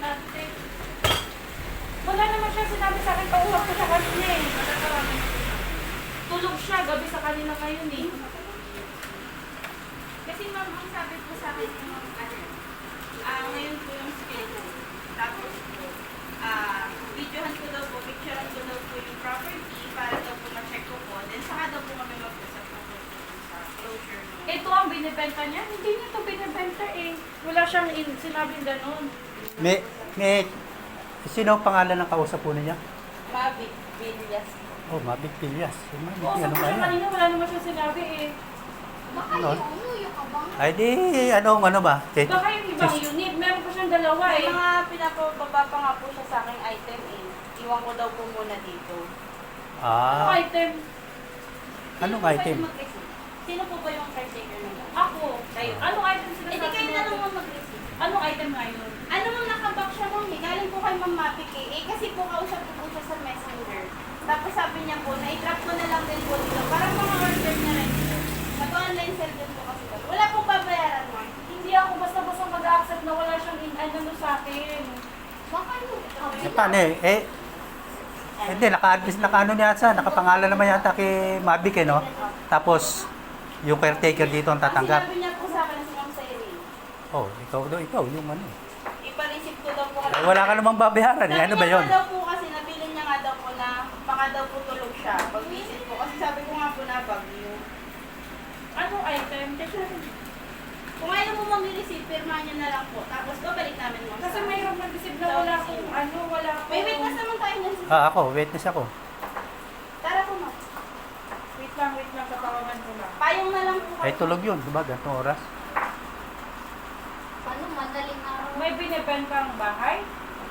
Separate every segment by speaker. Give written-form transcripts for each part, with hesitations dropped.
Speaker 1: Ate. Wala naman siya sinabi sa akin, pauwag ko sa kanina eh. Tulog siya, gabi sa kanina ngayon eh.
Speaker 2: Kasi ma'am, ang sabi po sa akin ng ngayon po yung schedule. Tapos po, videohan ko daw po, picturean ko daw po yung property para daw po ma-check ko po. Then saka daw po kami mag-usap po sa closure.
Speaker 1: Ito ang binibenta niya? Hindi niya ito binibenta eh. Wala siyang sinabing ganun.
Speaker 3: May, sino ang pangalan ng kausap po niya?
Speaker 2: Mabit, Villas.
Speaker 3: Oh, Mabit Pillas.
Speaker 1: Oo, sa siya kanina, wala naman siya sinabi eh.
Speaker 2: Baka
Speaker 3: Ano?
Speaker 2: yung kabang.
Speaker 3: Ay di, ano ba?
Speaker 1: Baka yung ibang unit, meron pa siyang dalawa
Speaker 2: May
Speaker 1: eh.
Speaker 2: mga pinapababa pa nga po siya sa aking item eh. Iwan ko daw po muna dito.
Speaker 1: Ano
Speaker 3: Ah,
Speaker 1: item?
Speaker 3: anong
Speaker 2: Sino po ba
Speaker 3: item?
Speaker 2: yung mag-receive? Sino po ba yung caretaker naman?
Speaker 1: Ako.
Speaker 2: Kayo.
Speaker 1: Anong item sila
Speaker 2: Eh di kayo na lang mo mag-receive.
Speaker 1: Anong item nga yun?
Speaker 2: Ano mong nakabak siya mong galing po kay Ma'am Mapik eh. Kasi po kausap ko po siya sa messenger. Tapos sabi niya po, na-drop ko na lang din po dito. Parang mga order na rin po. Nag-online sell din po kasi. Wala pong babayaran ma'am.
Speaker 1: Hindi ako basta-basta mag-accept na wala siyang ano sa akin.
Speaker 2: Baka yun.
Speaker 3: Paano eh? Hindi, naka-ano niya sa, nakapangalan naman yata kay Mabik eh, no? Tapos, yung caretaker dito ang
Speaker 2: Ang
Speaker 3: tatanggap.
Speaker 2: sinabi niya po sa akin si Ma'am Sairi.
Speaker 3: Oh, ikaw, yung ano.
Speaker 2: Ipa-receive ko daw po.
Speaker 3: Eh, wala ka namang babayaran eh, ano ba yun?
Speaker 2: Sabi niya nga daw po kasi nabili niya nga daw po na baka daw po tulog siya pag-visit po. Kasi sabi ko nga po na bagyo.
Speaker 1: Anong item?
Speaker 2: Kung ayaw mo mag-receive, pirma niya na lang po. Tapos babalik namin mo.
Speaker 1: Kasi mayroong nag-receive na wala akong ano, wala akong...
Speaker 2: May witness naman tayo nun.
Speaker 3: Ako, witness ako.
Speaker 2: Tara po ma'am.
Speaker 1: Wait lang, tatawagan ko lang.
Speaker 2: Payong na lang po.
Speaker 3: Ay, tulog yun, diba? Gantong oras.
Speaker 2: Ano, madaling araw.
Speaker 1: May binibenta ang bahay?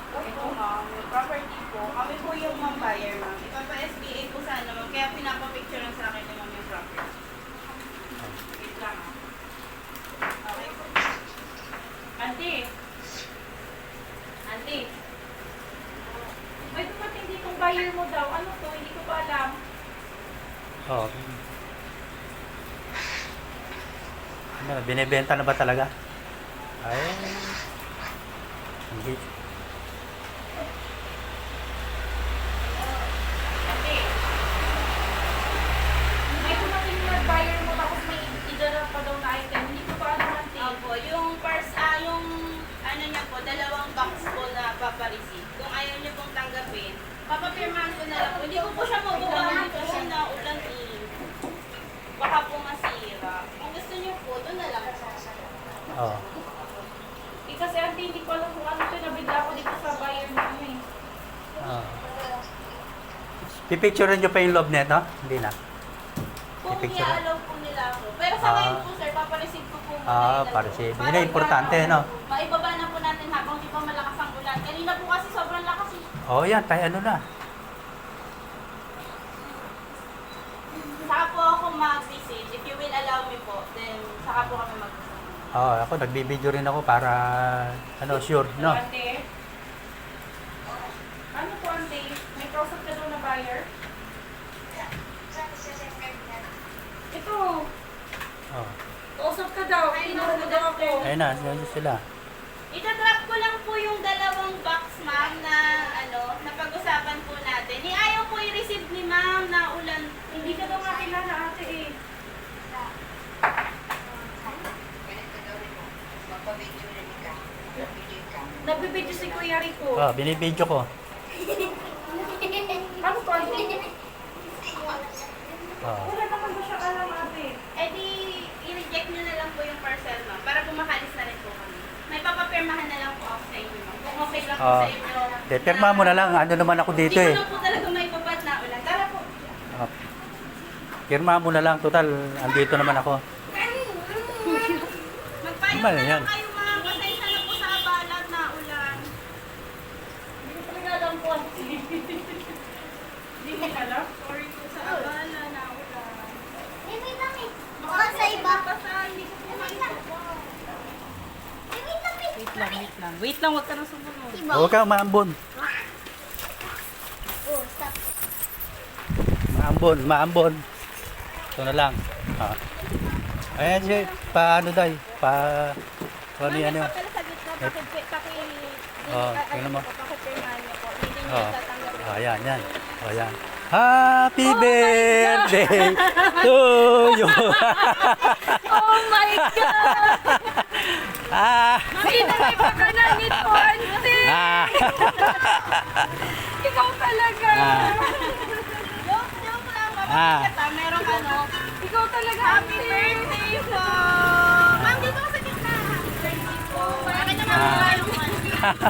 Speaker 2: Ito ma'am, yung property po. Kami po yung ma'am buyer ma'am. Ipapa-SBA po sana ma'am. Kaya pinapapicturean sa akin ni ma'am yung property. Wait lang ah. Okay po.
Speaker 1: Auntie. May dumating ditong buyer mo daw. Ano to? Hindi ko pa alam.
Speaker 3: Oh. Ano, binibenta na ba talaga? Ay. Hindi.
Speaker 1: Auntie. May dumating na buyer mo tapos may idara pa daw na item. Hindi ko pa alam, auntie.
Speaker 2: Opo, yung yung ano niya po, dalawang box po na papareceive. Kung ayaw niyo pong tanggapin, papapirmahan ko na lang po. Hindi ko po siya mabubuhay kasi na ulan eh. Baka po masira. Kung gusto niyo po, doon na lang.
Speaker 3: Oh.
Speaker 1: Eh, kasi auntie, hindi ko alam kung ano ito. Nabigla ako dito sa buyer mo eh.
Speaker 3: Oh. Pipicturean nyo pa yung loob neto? Hindi na.
Speaker 2: Kung
Speaker 3: I-picture.
Speaker 2: i-allow po nila ako. Pero sa ngayon po sir, papareceive ko po muna. yung
Speaker 3: Pa-receive.
Speaker 2: dalawa.
Speaker 3: Yun na importante, no?
Speaker 2: Maibaba na po natin habang di pa malakas ang ulan. Kanina po kasi sobrang lakas eh.
Speaker 3: Oh, yan. Tayo ano na.
Speaker 2: Saka po ako mag-visit. If you will allow me po, then saka po kami mag-visit.
Speaker 3: Oh, ako nagbibideo rin ako para sure, no?
Speaker 1: Ante. Ano po, ante? May kausap ka daw na buyer? Ito.
Speaker 3: Oh.
Speaker 1: Kausap ka daw. Tinuro mo daw ako.
Speaker 3: Ayun na, yun sila.
Speaker 2: Ita-drop ko lang po yung dalawang box, ma'am, na napag-usapan po natin. Ayaw po i-receive ni ma'am na ulan.
Speaker 1: Hindi ka daw makilala, ate eh. Nagbibidyo si Kuya Rico.
Speaker 3: Oh, binibideo ko.
Speaker 1: Ano po, ante?
Speaker 3: Oh.
Speaker 1: Wala naman ba siya alam, ate?
Speaker 2: Eh di, i-reject nyo na lang po yung parcel, ma'am, para pumakalis na rin po kami. May papapirmahan na lang po ako sa inyo, ma'am. Kung okay lang po
Speaker 3: Oh.
Speaker 2: sa inyo.
Speaker 3: De, pirma mo na lang. Ano naman ako dito
Speaker 2: Hindi
Speaker 3: eh.
Speaker 2: ko lang po talaga may babad na ulan. Tara po.
Speaker 3: Oh. Pirma mo na lang. Total, andito naman ako.
Speaker 2: Magpayong
Speaker 3: Ano
Speaker 2: na
Speaker 3: yan?
Speaker 2: lang kayo, ma'am. Pasensya na po sa abalat na ulan.
Speaker 1: Hindi ko talaga alam po, ante. Hindi mo alam?
Speaker 2: Sorry po sa abala na ulan.
Speaker 4: Baka sa iba.
Speaker 2: Basta hindi ko po makita.
Speaker 1: Wait lang, wag ka nang sumunod.
Speaker 3: Huwag kang maambon.
Speaker 4: Oh, stop.
Speaker 3: Maambon. Ito na lang. Ah. Ayan siya. Paano day? Ano yan yun?
Speaker 2: Pala sa gitna, paki
Speaker 3: Oh, tingnan mo.
Speaker 2: Papapirmahan niyo po. Hindi niyo
Speaker 3: Oh.
Speaker 2: tatanggapin.
Speaker 3: Oh, yan, yan. Oh, yan. Happy birthday to you.
Speaker 2: Oh my God!
Speaker 3: Ah.
Speaker 2: Sino may pagkanan nito, auntie?
Speaker 3: Ah.
Speaker 2: Ikaw talaga.
Speaker 3: Ah.
Speaker 2: Joke lang,
Speaker 3: Ah.
Speaker 2: mapapagkat ah. Merong ano. Ikaw talaga, happy birthday po. Ma'am, dito ka sa gitna. Happy birthday po. Akin na
Speaker 3: Ah.
Speaker 2: mga kalungan. Happy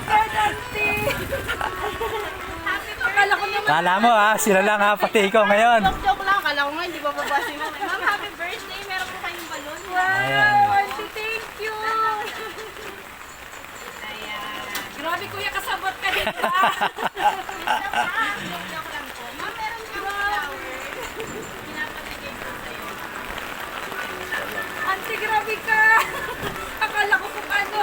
Speaker 2: birthday, auntie. Happy birthday. Akala ko naman.
Speaker 3: Kala mo ha, sila lang ha, pati ikaw ngayon.
Speaker 2: Joke lang, akala ko nga, hindi ba babasi mo. Ma'am, happy birthday. Meron po kayong balon.
Speaker 3: Ayan.
Speaker 2: Wow, auntie, thank you. Ayan. Grabe kuya, kasabot ka dito. Joke lang po. Ma'am, meron ka flower. Pinapatigay po sa'yo. Auntie, grabe ka. Akala ko kung ano.